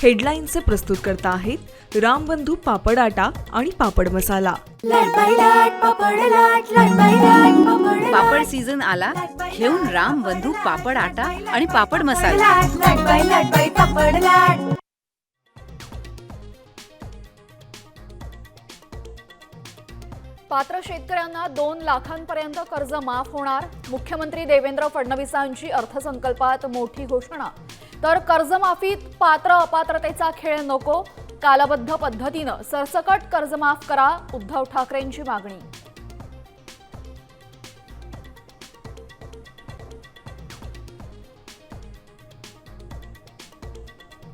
हेडलाईनचे प्रस्तुत करता आहेत रामबंधू पापड आटा आणि पापड मसाला। पापड सीझन आला, घेऊन रामबंधू पापड आटा आणि पापड मसाला। पात्र शेतकऱ्यांना 2 लाखांपर्यंत कर्ज माफ होणार। मुख्यमंत्री देवेंद्र फडणवीसांची अर्थसंकल्पात मोठी घोषणा। तर कर्जमाफीत पात्र अपात्रतेचा खेळ नको, कालबद्ध पद्धतीनं सरसकट कर्ज माफ करा, उद्धव ठाकरेंची मागणी।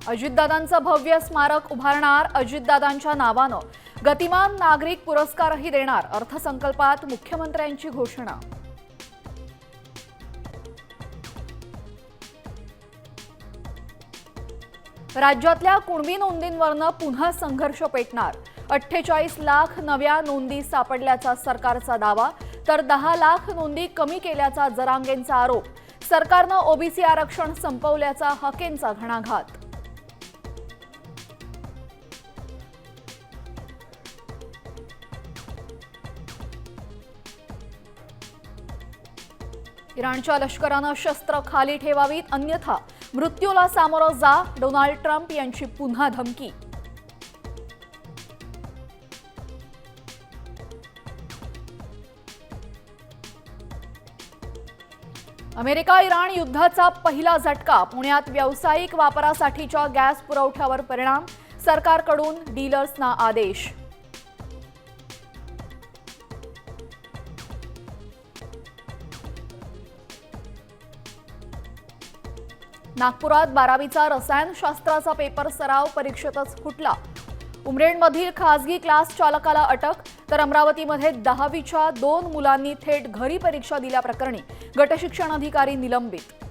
अजितदादांचं भव्य स्मारक उभारणार, अजितदादांच्या नावानं गतिमान नागरिक पुरस्कारही देणार, अर्थसंकल्पात मुख्यमंत्र्यांची घोषणा। राज्यातल्या कुणबी नोंदींवरनं पुन्हा संघर्ष पेटणार। 48 लाख नव्या नोंदी सापडल्याचा सरकारचा दावा, तर 10 लाख नोंदी कमी केल्याचा जरांगेंचा आरोप। सरकारनं ओबीसी आरक्षण संपवल्याचा हकेंचा घणाघात। इराणच्या लष्करानं शस्त्र खाली ठेवावीत, अन्यथा मृत्यूला सामोरं जा, डोनाल्ड ट्रम्प यांची पुन्हा धमकी। अमेरिका इराण युद्धाचा पहिला झटका, पुण्यात व्यावसायिक वापरासाठीच्या गॅस पुरवठ्यावर परिणाम, सरकारकडून डीलर्सना आदेश। नागपुरात 12वीचा रसायनशास्त्राचा पेपर सराव परीक्षेतच फुटला। उमरेडमधील खासगी क्लास चालकाला अटक, तर अमरावतीमध्ये 10वीच्या 2 मुलांनी थेट घरी परीक्षा दिल्याप्रकरणी गटशिक्षण अधिकारी निलंबित।